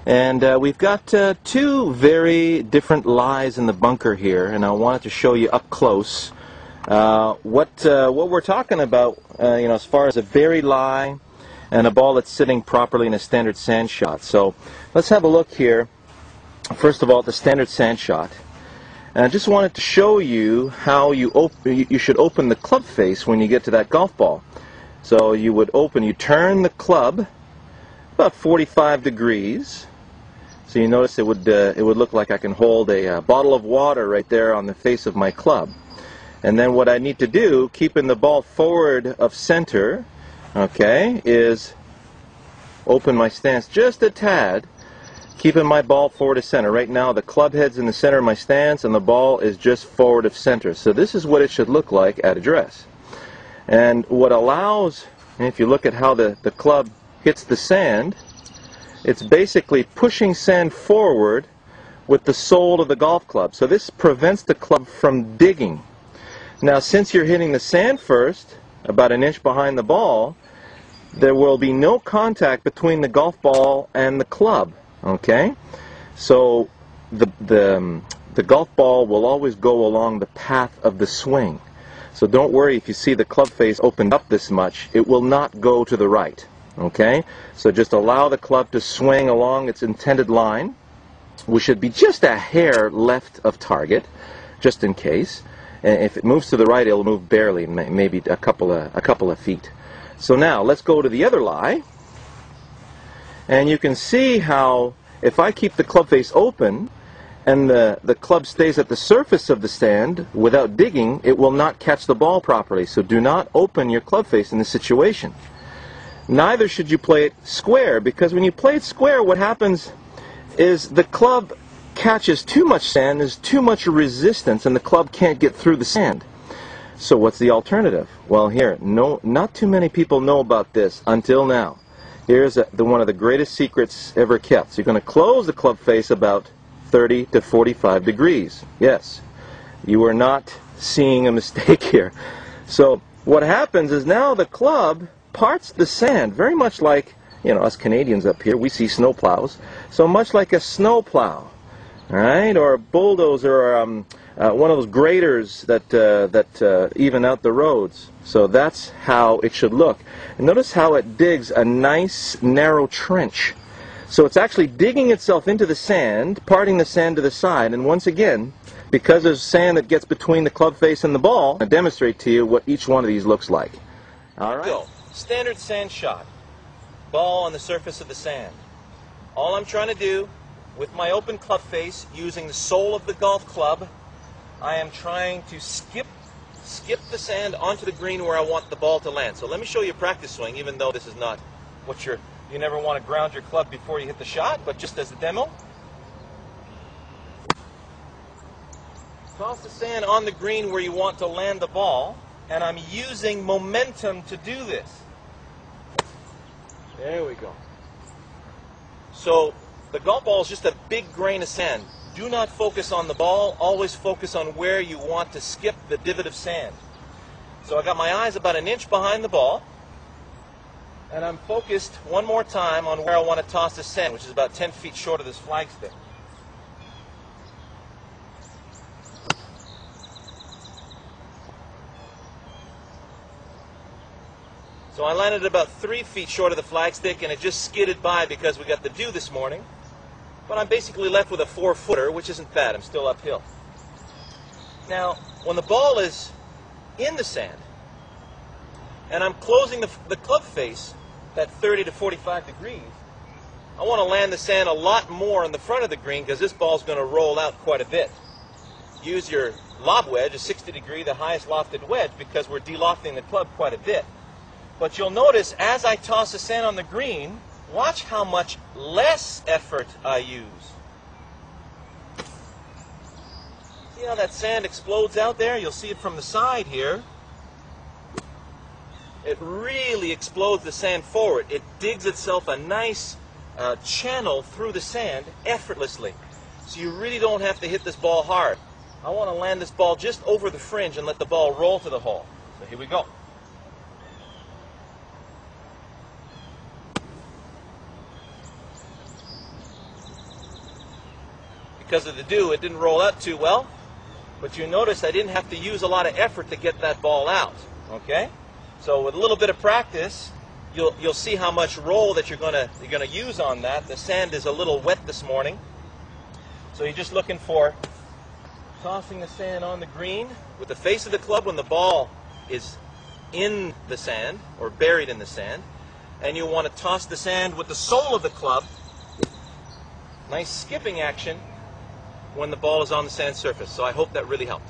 And we've got two very different lies in the bunker here, and I wanted to show you up close what we're talking about, as far as a very lie and a ball that's sitting properly in a standard sand shot. So let's have a look here. First of all, the standard sand shot. And I just wanted to show you how you should open the club face when you get to that golf ball. So you turn the club about 45 degrees. So you notice it would look like I can hold a bottle of water right there on the face of my club. And then what I need to do, keeping the ball forward of center, okay, is open my stance just a tad, keeping my ball forward of center. Right now the club head's in the center of my stance and the ball is just forward of center. So this is what it should look like at address. And what allows, and if you look at how the club hits the sand, it's basically pushing sand forward with the sole of the golf club. So this prevents the club from digging. Now, since you're hitting the sand first, about an inch behind the ball, there will be no contact between the golf ball and the club. Okay? So the golf ball will always go along the path of the swing. So don't worry if you see the club face opened up this much, it will not go to the right. Okay? So just allow the club to swing along its intended line. We should be just a hair left of target, just in case. And if it moves to the right, it'll move barely, maybe a couple of feet. So now let's go to the other lie. And you can see how if I keep the club face open and the club stays at the surface of the sand without digging, it will not catch the ball properly. So do not open your club face in this situation. Neither should you play it square, because when you play it square, what happens is the club catches too much sand, there's too much resistance, and the club can't get through the sand. So what's the alternative? Well, here, not too many people know about this until now. Here's one of the greatest secrets ever kept. So you're going to close the club face about 30 to 45 degrees. Yes, you are not seeing a mistake here. So what happens is now the club parts the sand, very much like, us Canadians up here, we see snow plows. So much like a snow plow, all right, or a bulldozer, or one of those graders that even out the roads. So that's how it should look. And notice how it digs a nice narrow trench. So it's actually digging itself into the sand, parting the sand to the side, and once again, because there's sand that gets between the club face and the ball, I'll demonstrate to you what each one of these looks like. All right. Go. Standard sand shot. Ball on the surface of the sand. All I'm trying to do with my open club face, using the sole of the golf club, I am trying to skip the sand onto the green where I want the ball to land. So let me show you a practice swing, even though this is not what you never want to ground your club before you hit the shot, but just as a demo. Toss the sand on the green where you want to land the ball, and I'm using momentum to do this. There we go. So the golf ball is just a big grain of sand. Do not focus on the ball, always focus on where you want to skip the divot of sand. So I got my eyes about an inch behind the ball, and I'm focused one more time on where I want to toss the sand, which is about 10 feet short of this flagstick. So I landed about 3 feet short of the flagstick, and it just skidded by because we got the dew this morning. But I'm basically left with a 4-footer, which isn't bad. I'm still uphill. Now, when the ball is in the sand, and I'm closing the club face at 30 to 45 degrees, I want to land the sand a lot more in the front of the green because this ball's going to roll out quite a bit. Use your lob wedge, a 60 degree, the highest lofted wedge, because we're delofting the club quite a bit. But you'll notice as I toss the sand on the green, watch how much less effort I use. See how that sand explodes out there? You'll see it from the side here. It really explodes the sand forward. It digs itself a nice channel through the sand effortlessly. So you really don't have to hit this ball hard. I want to land this ball just over the fringe and let the ball roll to the hole. So here we go. because of the dew, it didn't roll out too well. But you notice I didn't have to use a lot of effort to get that ball out. Okay? So with a little bit of practice, you'll see how much roll that you're gonna use on that. The sand is a little wet this morning, so you're just looking for tossing the sand on the green with the face of the club when the ball is in the sand or buried in the sand, and you want to toss the sand with the sole of the club. Nice skipping action when the ball is on the sand surface. So I hope that really helped.